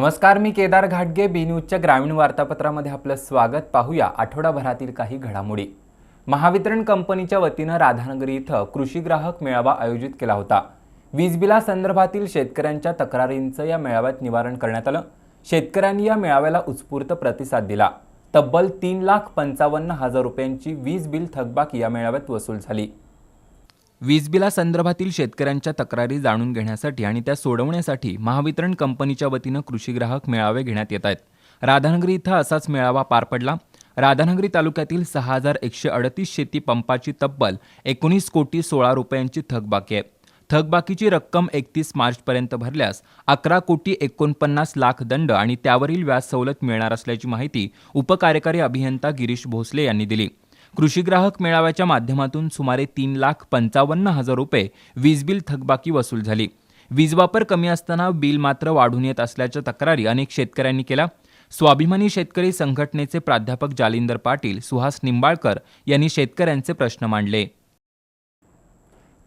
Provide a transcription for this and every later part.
नमस्कार, मी केदार घाटगे. बी न्यूजच्या ग्रामीण वार्तापत्रामध्ये आपलं स्वागत. पाहूया आठवडाभरातील काही घडामोडी. महावितरण कंपनीच्या वतीनं राधानगरी इथं कृषी ग्राहक मेळावा आयोजित केला होता. वीज बिलासंदर्भातील शेतकऱ्यांच्या तक्रारींचं या मेळाव्यात निवारण करण्यात आलं. शेतकऱ्यांनी या मेळाव्याला उत्स्फूर्त प्रतिसाद दिला. तब्बल 3,55,000 रुपयांची वीज बिल थकबाकी या मेळाव्यात वसूल झाली. वीज बिलासंदर्भातील शेतकऱ्यांच्या तक्रारी जाणून घेण्यासाठी आणि त्या सोडवण्यासाठी महावितरण कंपनीच्या वतीनं कृषी ग्राहक मेळावे घेण्यात येत आहेत. राधानगरी इथं असाच मेळावा पार पडला. राधानगरी तालुक्यातील 6,138 शेती पंपाची तब्बल 19 कोटी 16 रुपयांची थकबाकी आहे. थकबाकीची रक्कम 31 मार्चपर्यंत भरल्यास 11 कोटी 49 लाख दंड आणि त्यावरील व्याज सवलत मिळणार असल्याची माहिती उपकार्यकारी अभियंता गिरीश भोसले यांनी दिली. कृषी ग्राहक मेळाव्याच्या माध्यमातून सुमारे 3,55,000 रुपये वीज बिल थकबाकी वसूल झाली. वीज वापर कमी असताना बिल मात्र वाढून येत असल्याच्या तक्रारी अनेक शेतकऱ्यांनी केल्या. स्वाभिमानी शेतकरी संघटनेचे प्राध्यापक जालिंदर पाटील, सुहास निंबाळकर यांनी शेतकऱ्यांचे प्रश्न मांडले.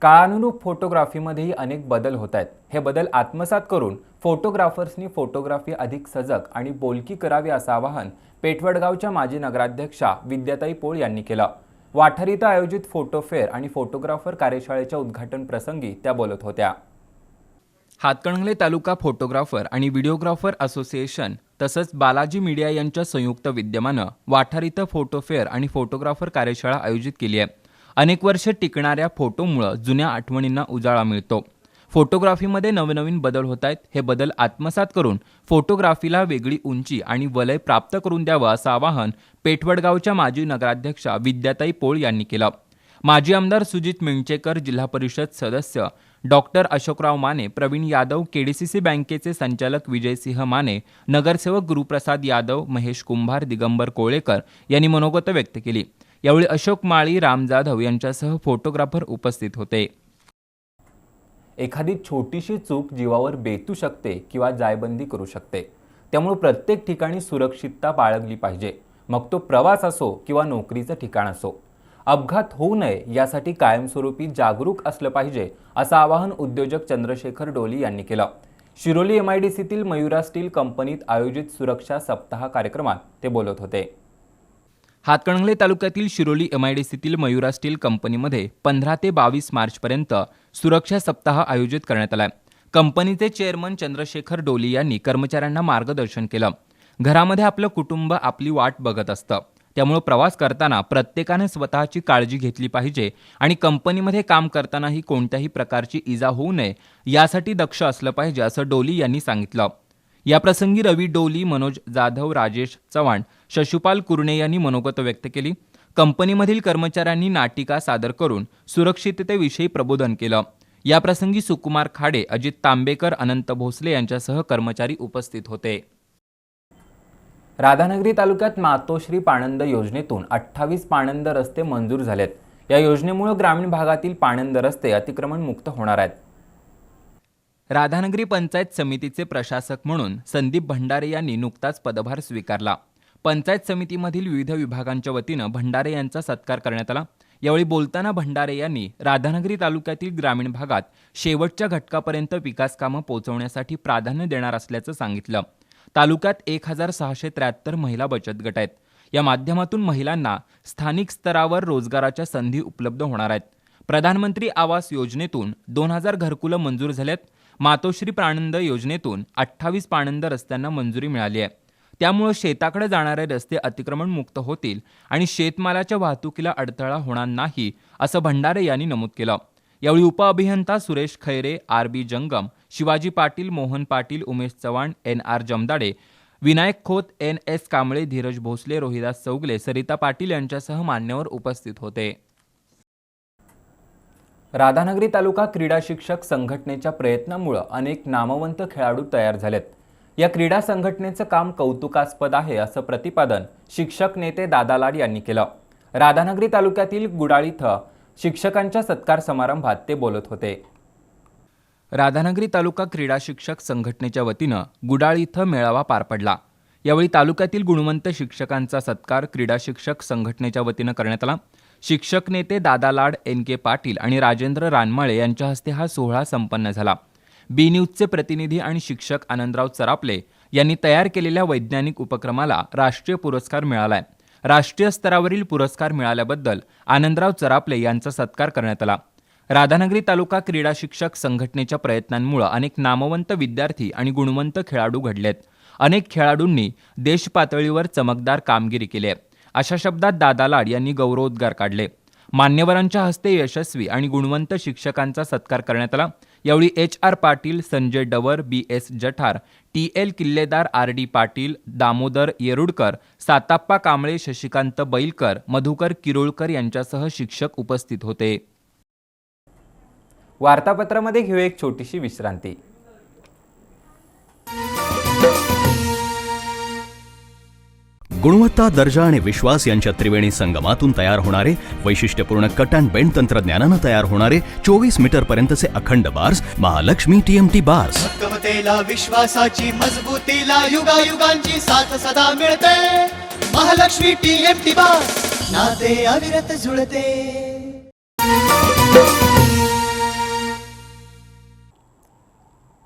काळानुरूप फोटोग्राफीमध्येही अनेक बदल होत आहेत. हे बदल आत्मसात करून फोटोग्राफर्सनी फोटोग्राफी अधिक सजग आणि बोलकी करावी असं आवाहन पेठवडगावच्या माजी नगराध्यक्षा विद्याताई पोळ यांनी केलं. वाठार इथं आयोजित फोटो फेअर आणि फोटोग्राफर कार्यशाळेच्या उद्घाटन प्रसंगी त्या बोलत होत्या. हातकणंगले तालुका फोटोग्राफर आणि व्हिडिओग्राफर असोसिएशन तसंच बालाजी मीडिया यांच्या संयुक्त विद्यमानं वाठार इथं फोटो फेअर आणि फोटोग्राफर कार्यशाळा आयोजित केली आहे. अनेक वर्ष टिकणाऱ्या फोटोमुळे जुन्या आठवणींना उजाळा मिळतो. फोटोग्राफीमध्ये नवनवीन बदल होत आहेत. हे बदल आत्मसात करून फोटोग्राफीला वेगळी उंची आणि वलय प्राप्त करून द्यावं असं आवाहन पेठवडगावच्या माजी नगराध्यक्षा विद्याताई पोळ यांनी केलं. माजी आमदार सुजित मिंचेकर, जिल्हा परिषद सदस्य डॉक्टर अशोकराव माने, प्रवीण यादव, केडीसीसी बँकेचे संचालक विजयसिंह माने, नगरसेवक गुरुप्रसाद यादव, महेश कुंभार, दिगंबर कोळेकर यांनी मनोगत व्यक्त केली. यावेळी अशोक माळी, राम जाधव यांच्यासह फोटोग्राफर उपस्थित होते. एखादी छोटीशी चूक जीवावर बेतू शकते किंवा जायबंदी करू शकते. त्यामुळे प्रत्येक ठिकाणी सुरक्षितता बाळगली पाहिजे. मग तो प्रवास असो किंवा नोकरीचं ठिकाण असो. अपघात होऊ नये यासाठी कायमस्वरूपी जागरूक असलं पाहिजे असं आवाहन उद्योजक चंद्रशेखर डोली यांनी केलं. शिरोली MIDCतील मयुरा स्टील कंपनीत आयोजित सुरक्षा सप्ताह कार्यक्रमात ते बोलत होते. हातकणंगले तालुक्यातील शिरोली MIDCतील मयुरा स्टील कंपनीमध्ये 15 ते 22 मार्चपर्यंत सुरक्षा सप्ताह आयोजित करण्यात आला. कंपनीचे चेअरमन चंद्रशेखर डोली यांनी कर्मचाऱ्यांना मार्गदर्शन केलं. घरामध्ये आपलं कुटुंब आपली वाट बघत असतं. त्यामुळे प्रवास करताना प्रत्येकाने स्वतःची काळजी घेतली पाहिजे आणि कंपनीमध्ये काम करतानाही कोणत्याही प्रकारची इजा होऊ नये यासाठी दक्ष असलं पाहिजे असं डोली यांनी सांगितलं. याप्रसंगी रवी डोली, मनोज जाधव, राजेश चव्हाण, शशुपाल कुरणे यांनी मनोगत व्यक्त केली. कंपनीमधील कर्मचाऱ्यांनी नाटिका सादर करून सुरक्षिततेविषयी प्रबोधन केलं. याप्रसंगी सुकुमार खाडे, अजित तांबेकर, अनंत भोसले यांच्यासह कर्मचारी उपस्थित होते. राधानगरी तालुक्यात मातोश्री पाणंद योजनेतून 28 पाणंद रस्ते मंजूर झालेत. या योजनेमुळे ग्रामीण भागातील पाणंद रस्ते अतिक्रमण मुक्त होणार आहेत. राधानगरी पंचायत समितीचे प्रशासक म्हणून संदीप भंडारे यांनी नुकताच पदभार स्वीकारला. पंचायत समितीमधील विविध विभागांच्या वतीनं भंडारे यांचा सत्कार करण्यात आला. यावेळी बोलताना भंडारे यांनी राधानगरी तालुक्यातील ग्रामीण भागात शेवटच्या घटकापर्यंत विकास कामं पोहोचवण्यासाठी प्राधान्य देणार असल्याचं सांगितलं. तालुक्यात 1,673 महिला बचत गट आहेत. या माध्यमातून महिलांना स्थानिक स्तरावर रोजगाराच्या संधी उपलब्ध होणार आहेत. प्रधानमंत्री आवास योजनेतून 2,000 घरकुलं मंजूर झालेत. मातोश्री पाणंद योजनेतून 28 पाणंद रस्त्यांना मंजुरी मिळाली आहे. त्यामुळे शेताकडे जाणारे रस्ते अतिक्रमण मुक्त होतील आणि शेतमालाच्या वाहतुकीला अडथळा होणार नाही असं भंडारे यांनी नमूद केलं. यावेळी उपअभियंता सुरेश खैरे, RB जंगम, शिवाजी पाटील, मोहन पाटील, उमेश चव्हाण, NR जमदाडे, विनायक खोत, NS कांबळे, धीरज भोसले, रोहिदास चौगले, सरिता पाटील यांच्यासह मान्यवर उपस्थित होते. राधानगरी तालुका क्रीडा शिक्षक संघटनेच्या प्रयत्नामुळे अनेक नामवंत खेळाडू तयार झालेत. या क्रीडा संघटनेचं काम कौतुकास्पद आहे असं प्रतिपादन शिक्षक नेते दादा लाड यांनी केलं. राधानगरी तालुक्यातील गुडाळ इथं शिक्षकांच्या सत्कार समारंभात ते बोलत होते. राधानगरी तालुका क्रीडा शिक्षक संघटनेच्या वतीनं गुडाळ इथं मेळावा पार पडला. यावेळी तालुक्यातील गुणवंत शिक्षकांचा सत्कार क्रीडा शिक्षक संघटनेच्या वतीनं करण्यात आला. शिक्षक नेते दादा लाड, NK पाटील आणि राजेंद्र रानमाळे यांच्या हस्ते हा सोहळा संपन्न झाला. बी न्यूजचे प्रतिनिधी आणि शिक्षक आनंदराव चरापले यांनी तयार केलेल्या वैज्ञानिक उपक्रमाला राष्ट्रीय पुरस्कार मिळालाय. राष्ट्रीय स्तरावरील पुरस्कार मिळाल्याबद्दल आनंदराव चरापले यांचा सत्कार करण्यात आला. राधानगरी तालुका क्रीडा शिक्षक संघटनेच्या प्रयत्नांमुळे अनेक नामवंत विद्यार्थी आणि गुणवंत खेळाडू घडलेत. अनेक खेळाडूंनी देश पातळीवर चमकदार कामगिरी केली आहे, अशा शब्दात दादा लाड यांनी गौरवोद्गार काढले. मान्यवरांच्या हस्ते यशस्वी आणि गुणवंत शिक्षकांचा सत्कार करण्यात आला. यावेळी HR पाटील, संजय डवर, BS जठार, TL किल्लेदार, RD पाटील, दामोदर येरुडकर, साताप्पा कांबळे, शशिकांत बैलकर, मधुकर किरोळकर यांच्यासह शिक्षक उपस्थित होते. वार्तापत्रामध्ये घेऊ एक छोटीशी विश्रांती. गुणवत्ता, दर्जा आणि विश्वास यांच्या त्रिवेणी संगमातून तयार होणारे वैशिष्ट्यपूर्ण कट अँड बेंड तंत्रज्ञानानं तयार होणारे 24 मीटर पर्यंतचे अखंड बार्स महालक्ष्मी TMT बार्स. भक्कमतेला, विश्वासाची मजबूतीला, युगायुगांची साथ सदा मिळते. महालक्ष्मी TMT बार्स, नाते अविरत जुळते.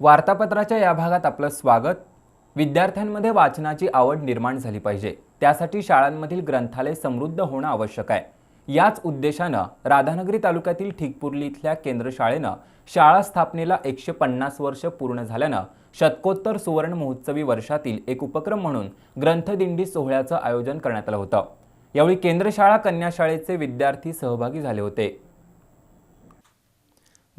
वार्तापत्राच्या या भागात आपलं स्वागत. विद्यार्थ्यांमध्ये वाचनाची आवड निर्माण झाली पाहिजे, त्यासाठी शाळांमधील ग्रंथालय समृद्ध होणं आवश्यक आहे. याच उद्देशानं राधानगरी तालुक्यातील ठिकपुर्ली इथल्या केंद्र शाळेनं शाळा स्थापनेला 150 वर्ष पूर्ण झाल्यानं शतकोत्तर सुवर्ण महोत्सवी वर्षातील एक उपक्रम म्हणून ग्रंथदिंडी सोहळ्याचं आयोजन करण्यात आलं होतं. यावेळी केंद्र शाळा कन्या शाळेचे विद्यार्थी सहभागी झाले होते.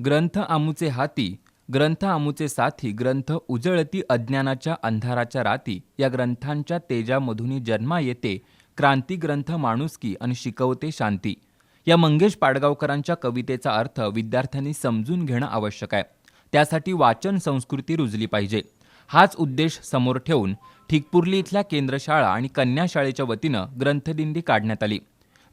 ग्रंथ आमुचे हाती, ग्रंथ आमुचे साथी, ग्रंथ उजळती अज्ञानाच्या अंधाराच्या राती, या ग्रंथांच्या तेजामधुनी जन्मा येते क्रांती, ग्रंथ माणुसकी आणि शिकवते शांती. या मंगेश पाडगावकरांच्या कवितेचा अर्थ विद्यार्थ्यांनी समजून घेणं आवश्यक आहे. त्यासाठी वाचन संस्कृती रुजली पाहिजे. हाच उद्देश समोर ठेवून ठिकपुर्ली इथल्या केंद्र शाळा आणि कन्या शाळेच्या वतीनं ग्रंथदिंडी काढण्यात आली.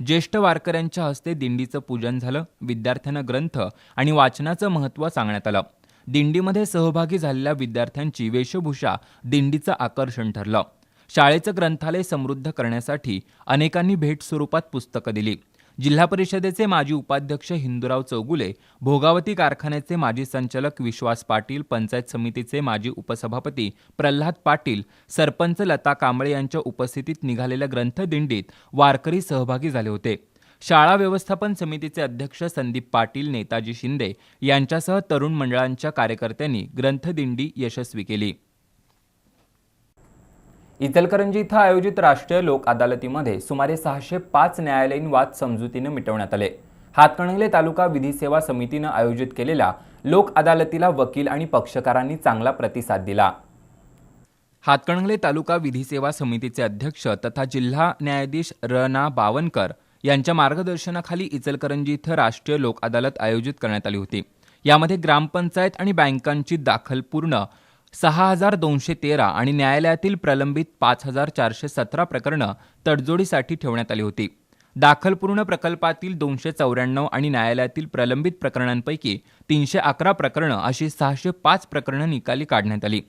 ज्येष्ठ वारकऱ्यांच्या हस्ते दिंडीचं पूजन झालं. विद्यार्थ्यांना ग्रंथ आणि वाचनाचं महत्त्व सांगण्यात आलं. दिंडीमध्ये सहभागी झालेल्या विद्यार्थ्यांची वेशभूषा दिंडीचं आकर्षण ठरलं. शाळेचं ग्रंथालय समृद्ध करण्यासाठी अनेकांनी भेट स्वरूपात पुस्तकं दिली. जिल्हा परिषदेचे माजी उपाध्यक्ष हिंदूराव चौगुले, भोगावती कारखान्याचे माजी संचालक विश्वास पाटील, पंचायत समितीचे माजी उपसभापती प्रल्हाद पाटील, सरपंच लता कांबळे यांच्या उपस्थितीत निघालेल्या ग्रंथदिंडीत वारकरी सहभागी झाले होते. शाळा व्यवस्थापन समितीचे अध्यक्ष संदीप पाटील, नेताजी शिंदे यांच्यासह तरुण मंडळांच्या कार्यकर्त्यांनी ग्रंथदिंडी यशस्वी केली. इचलकरंजी इथं आयोजित राष्ट्रीय लोक अदालतीमध्ये सुमारे 605 न्यायालयीन वाद समजुतीने मिटवण्यात आले. हातकणंगले तालुका विधी सेवा समितीनं आयोजित केलेल्या लोक अदालतीला वकील आणि पक्षकारांनी चांगला प्रतिसाद दिला. हातकणंगले तालुका विधी सेवा समितीचे अध्यक्ष तथा जिल्हा न्यायाधीश र.ना. बावनकर यांच्या मार्गदर्शनाखाली इचलकरंजी इथं राष्ट्रीय लोक अदालत आयोजित करण्यात आली होती. यामध्ये ग्रामपंचायत आणि बँकांची दाखल पूर्ण 6,213 आणि न्यायालयातील प्रलंबित 5,417 प्रकरणं तडजोडीसाठी ठेवण्यात आली होती. दाखलपूर्ण प्रकल्पातील 294 आणि न्यायालयातील प्रलंबित प्रकरणांपैकी 311 प्रकरणं अशी 605 प्रकरणं निकाली काढण्यात आली.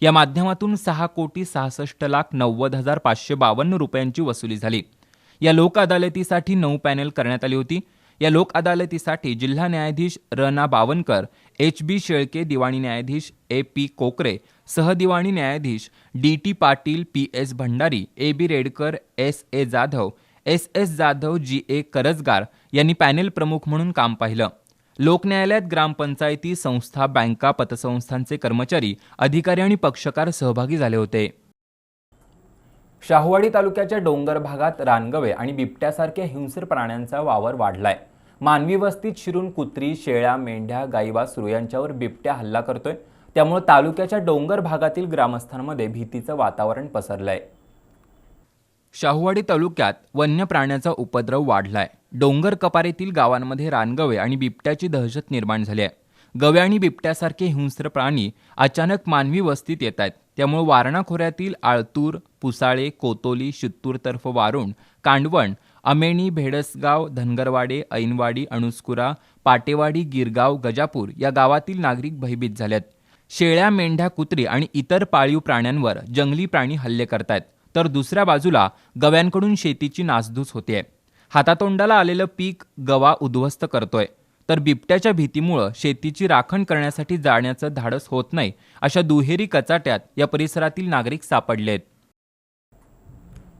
या माध्यमातून 6,66,90,552 रुपयांची वसुली झाली. या लोक अदालतीसाठी 9 पॅनेल करण्यात आली होती. या लोक अदालतीसाठी जिल्हा न्यायाधीश र.ना. बावनकर, H.B. शेळके, दिवाणी न्यायाधीश A.P. कोकरे, सहदिवाणी न्यायाधीश D.T. Patil, P.S. Bhandari, A.B. Redkar, S.A. Jadhav, S.S. Jadhav, G.A. करजगार यांनी पॅनेल प्रमुख म्हणून काम पाहिलं. लोकन्यायालयात ग्रामपंचायती, संस्था, बँका, पतसंस्थांचे कर्मचारी, अधिकारी आणि पक्षकार सहभागी झाले होते. शाहूवाडी तालुक्याच्या डोंगर भागात रानगवे आणि बिबट्यासारख्या हिंस्र प्राण्यांचा वावर वाढलाय. मानवी वस्तीत शिरून कुत्री, शेळ्या, मेंढ्या, गाई, वासरू यांच्यावर बिबट्या हल्ला करतोय. त्यामुळे तालुक्याच्या डोंगर भागातील ग्रामस्थांमध्ये भीतीचं वातावरण पसरलंय. शाहूवाडी तालुक्यात वन्य प्राण्याचा उपद्रव वाढलाय. डोंगर कपारीतील गावांमध्ये रानगवे आणि बिबट्याची दहशत निर्माण झाली आहे. गवे आणि बिबट्यासारखे हिंस्र प्राणी अचानक मानवी वस्तीत येत आहेत. त्यामुळे वारणा खोऱ्यातील आळतूर, पुसाळे, कोतोली, शित्तूरतर्फ वारुण, कांडवण, अमेणी, भेडसगाव, धनगरवाडे, ऐनवाडी, अणुस्कुरा, पाटेवाडी, गिरगाव, गजापूर या गावातील नागरिक भयभीत झालेत. शेळ्या, मेंढ्या, कुत्री आणि इतर पाळीव प्राण्यांवर जंगली प्राणी हल्ले करतायत, तर दुसऱ्या बाजूला गव्यांकडून शेतीची नासधूस होतेय. हातातोंडाला आलेलं पीक गवा उद्ध्वस्त करतोय. तर बिबट्याच्या भीतीमुळे शेतीची राखण करण्यासाठी जाण्याचं धाडस होत नाही, अशा दुहेरी कचाट्यात या परिसरातील नागरिक सापडले आहेत.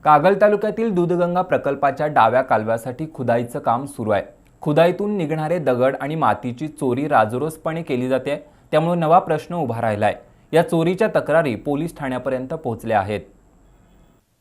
कागल तालुक्यातील दूधगंगा प्रकल्पाच्या डाव्या कालव्यासाठी खुदाईचं काम सुरू आहे. खुदाईतून निघणारे दगड आणि मातीची चोरी राजरोसपणे केली जाते, त्यामुळे नवा प्रश्न उभा राहिलाय. या चोरीच्या तक्रारी पोलीस ठाण्यापर्यंत पोहोचल्या आहेत.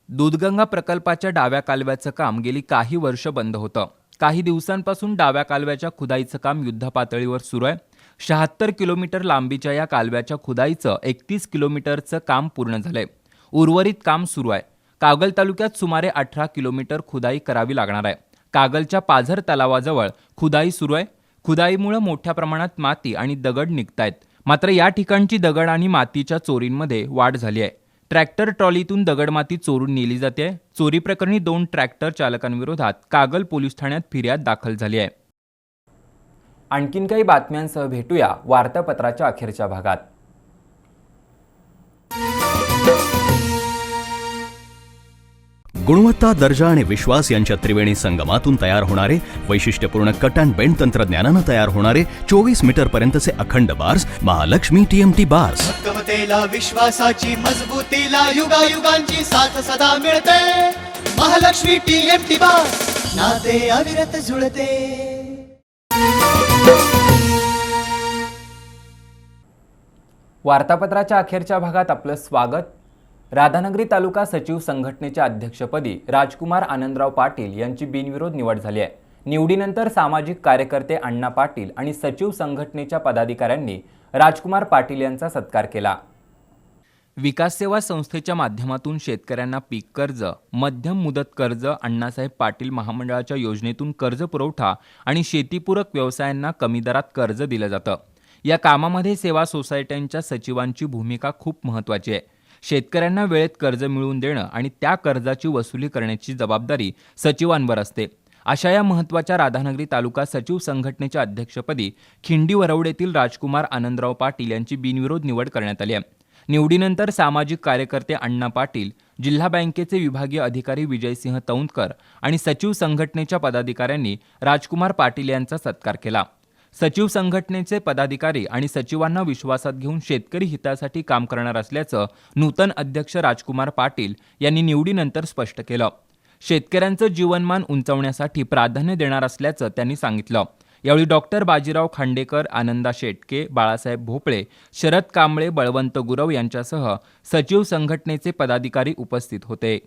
दूधगंगा प्रकल्पाच्या डाव्या कालव्याचं काम गेली काही वर्ष बंद होतं. काही दिवसांपासून डाव्या कालव्याच्या खुदाईचं काम युद्धपातळीवर सुरू आहे. 76 किलोमीटर लांबीच्या या कालव्याच्या खुदाईचं 31 किलोमीटरचं काम पूर्ण झालंय. उर्वरित काम सुरू आहे. कागल तालुक्यात सुमारे 18 किलोमीटर खुदाई करावी लागणार आहे. कागलच्या पाझर तलावाजवळ खुदाई सुरू आहे. खुदाईमुळे मोठ्या प्रमाणात माती आणि दगड निघतायत. मात्र या ठिकाणची दगड आणि मातीच्या चोरींमध्ये वाढ झाली आहे. ट्रॅक्टर ट्रॉलीतून दगडमाती चोरून नेली जाते. चोरी प्रकरणी 2 ट्रॅक्टर चालकांविरोधात कागल पोलीस ठाण्यात फिर्याद दाखल झाली आहे. आणखीन काही बातम्यांसह भेटूया वार्तापत्राच्या अखेरच्या भागात. गुणवत्ता, दर्जा आणि विश्वास यांच्या त्रिवेणी संगमातून तयार होणारे वैशिष्ट्यपूर्ण कट अँड बेंड तंत्रज्ञानानं तयार होणारे 24 मीटर पर्यंतचे अखंड बार्स महालक्ष्मी TMT बार्स. भक्कमतेला विश्वासाची मजबूतीला युगायुगांची साथ सदा मिळते. महालक्ष्मी TMT बार्स नाते अविरत जुळते. वार्तापत्राच्या अखेरच्या भागात आपलं स्वागत. राधानगरी तालुका सचिव संघटनेच्या अध्यक्षपदी राजकुमार आनंदराव पाटील यांची बिनविरोध निवड झाली आहे. निवडीनंतर सामाजिक कार्यकर्ते अण्णा पाटील आणि सचिव संघटनेच्या पदाधिकाऱ्यांनी राजकुमार पाटील यांचा सत्कार केला. विकास सेवा संस्थेच्या माध्यमातून शेतकऱ्यांना पीक कर्ज, मध्यम मुदत कर्ज, अण्णासाहेब पाटील महामंडळाच्या योजनेतून कर्ज पुरवठा आणि शेतीपूरक व्यवसायांना कमी दरात कर्ज दिलं जातं. या कामामध्ये सेवा सोसायट्यांच्या सचिवांची भूमिका खूप महत्त्वाची आहे. शेतकऱ्यांना वेळेत कर्ज मिळवून देणं आणि त्या कर्जाची वसुली करण्याची जबाबदारी सचिवांवर असते. अशा या महत्त्वाच्या राधानगरी तालुका सचिव संघटनेच्या अध्यक्षपदी खिंडी वरवडेतील राजकुमार आनंदराव पाटील यांची बिनविरोध निवड करण्यात आली आहे. निवडीनंतर सामाजिक कार्यकर्ते अण्णा पाटील, जिल्हा बँकेचे विभागीय अधिकारी विजयसिंह तौंदकर आणि सचिव संघटनेच्या पदाधिकाऱ्यांनी राजकुमार पाटील यांचा सत्कार केला. सचिव संघटनेचे पदाधिकारी आणि सचिवांना विश्वासात घेऊन शेतकरी हितासाठी काम करणार असल्याचं नूतन अध्यक्ष राजकुमार पाटील यांनी निवडीनंतर स्पष्ट केलं. शेतकऱ्यांचं जीवनमान उंचावण्यासाठी प्राधान्य देणार असल्याचं त्यांनी सांगितलं. यावेळी डॉक्टर बाजीराव खांडेकर, आनंदा शेटके, बाळासाहेब भोपळे, शरद कांबळे, बळवंत गुरव यांच्यासह सचिव संघटनेचे पदाधिकारी उपस्थित होते.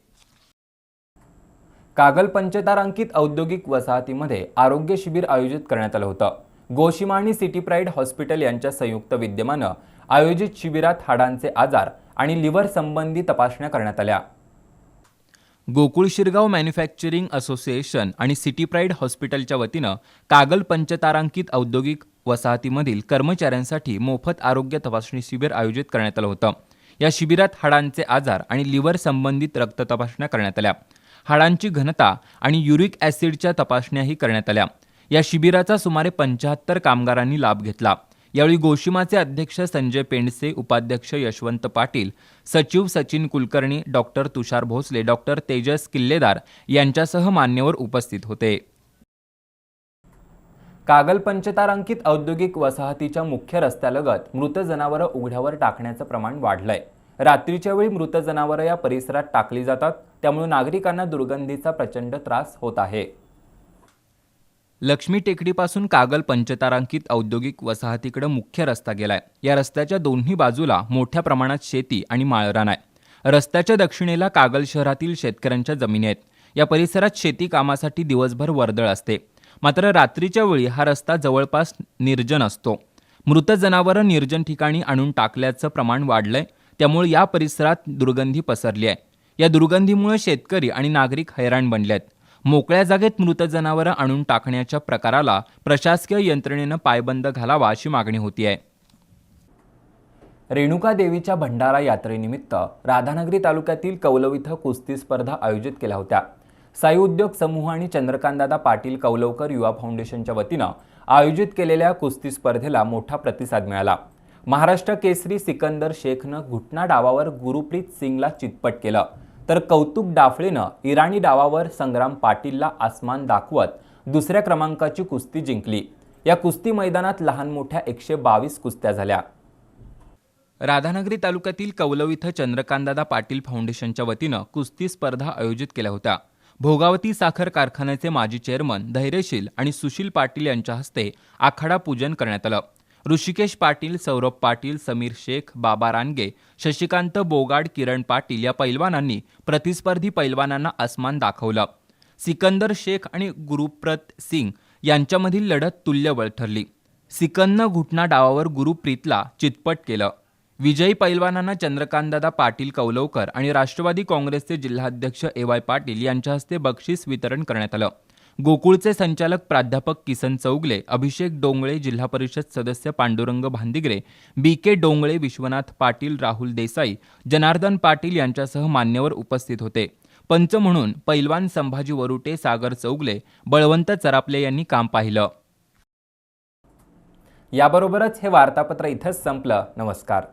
कागल पंचतारांकित औद्योगिक वसाहतीमध्ये आरोग्य शिबिर आयोजित करण्यात आलं होतं. गोशिमा आणि सिटी प्राईड हॉस्पिटल यांच्या संयुक्त विद्यमानं आयोजित शिबिरात हाडांचे आजार आणि लिव्हर संबंधी तपासण्या करण्यात आल्या. गोकुळ शिरगाव मॅन्युफॅक्चरिंग असोसिएशन आणि सिटी प्राईड हॉस्पिटलच्या वतीनं कागल पंचतारांकित औद्योगिक वसाहतीमधील कर्मचाऱ्यांसाठी मोफत आरोग्य तपासणी शिबिर आयोजित करण्यात आलं होतं. या शिबिरात हाडांचे आजार आणि लिव्हर संबंधित रक्त तपासण्या करण्यात आल्या. हाडांची घनता आणि युरिक ॲसिडच्या तपासण्याही करण्यात आल्या. या शिबिराचा सुमारे 75 कामगारांनी लाभ घेतला. यावेळी गोशिमाचे अध्यक्ष संजय पेंडसे, उपाध्यक्ष यशवंत पाटील, सचिव सचिन कुलकर्णी, डॉक्टर तुषार भोसले, डॉक्टर तेजस किल्लेदार यांच्यासह मान्यवर उपस्थित होते. कागल पंचतारांकित औद्योगिक वसाहतीच्या मुख्य रस्त्यालगत मृत जनावरं उघड्यावर टाकण्याचं प्रमाण वाढलंय. रात्रीच्या वेळी मृत जनावरं या परिसरात टाकली जातात, त्यामुळे नागरिकांना दुर्गंधीचा प्रचंड त्रास होत आहे. लक्ष्मी टेकडीपासून कागल पंचतारांकित औद्योगिक वसाहतीकडे मुख्य रस्ता गेलाय. या रस्त्याच्या दोन्ही बाजूला मोठ्या प्रमाणात शेती आणि माळरान आहे. रस्त्याच्या दक्षिणेला कागल शहरातील शेतकऱ्यांच्या जमिनी आहेत. या परिसरात शेती कामासाठी दिवसभर वर्दळ असते. मात्र रात्रीच्या वेळी हा रस्ता जवळपास निर्जन असतो. मृत जनावरं निर्जन ठिकाणी आणून टाकल्याचं प्रमाण वाढलंय, त्यामुळे या परिसरात दुर्गंधी पसरली आहे. या दुर्गंधीमुळे शेतकरी आणि नागरिक हैराण बनले आहेत. मोकळ्या जागेत मृत जनावरं आणून टाकण्याच्या प्रकाराला प्रशासकीय यंत्रणेनं पायबंद घालावा अशी मागणी होती आहे. रेणुका देवीच्या भंडारा यात्रेनिमित्त राधानगरी तालुक्यातील कौलव इथं कुस्ती स्पर्धा आयोजित केल्या होत्या. साई उद्योग समूह आणि चंद्रकांतदादा पाटील कौलवकर युवा फाउंडेशनच्या वतीनं आयोजित केलेल्या कुस्ती स्पर्धेला मोठा प्रतिसाद मिळाला. महाराष्ट्र केसरी सिकंदर शेखनं घुटना डावावर गुरुप्रीत सिंगला चितपट केलं, तर कौतुक डाफळेनं इराणी डावावर संग्राम पाटीलला आसमान दाखवत दुसऱ्या क्रमांकाची कुस्ती जिंकली. या कुस्ती मैदानात लहान मोठ्या 122 कुस्त्या झाल्या. राधानगरी तालुक्यातील कौलव इथं चंद्रकांतदादा पाटील फाउंडेशनच्या वतीनं कुस्ती स्पर्धा आयोजित केल्या होत्या. भोगावती साखर कारखान्याचे माजी चेअरमन धैर्यशील आणि सुशील पाटील यांच्या हस्ते आखाडा पूजन करण्यात आलं. ऋषिकेश पाटील, सौरभ पाटील, समीर शेख, बाबा रानगे, शशिकांत बोगाड, किरण पाटील या पैलवानांनी प्रतिस्पर्धी पैलवानांना आसमान दाखवलं. सिकंदर शेख आणि गुरुप्रीत सिंग यांच्यामधील लढत तुल्यबळ ठरली. सिकंदनं घुटना डावावर गुरुप्रीतला चितपट केलं. विजयी पैलवानांना चंद्रकांतदादा पाटील कौलवकर आणि राष्ट्रवादी काँग्रेसचे जिल्हाध्यक्ष ए.वाय. पाटील यांच्या हस्ते बक्षीस वितरण करण्यात आलं. गोकुळचे संचालक प्राध्यापक किसन चौगले, अभिषेक डोंगळे, जिल्हा परिषद सदस्य पांडुरंग भांदिगरे, बी.के. डोंगळे, विश्वनाथ पाटील, राहुल देसाई, जनार्दन पाटील यांच्यासह मान्यवर उपस्थित होते. पंच म्हणून पैलवान संभाजी वरुटे, सागर चौगले, बळवंत चरापले यांनी काम पाहिलं. याबरोबरच हे वार्तापत्र इथंच संपलं. नमस्कार.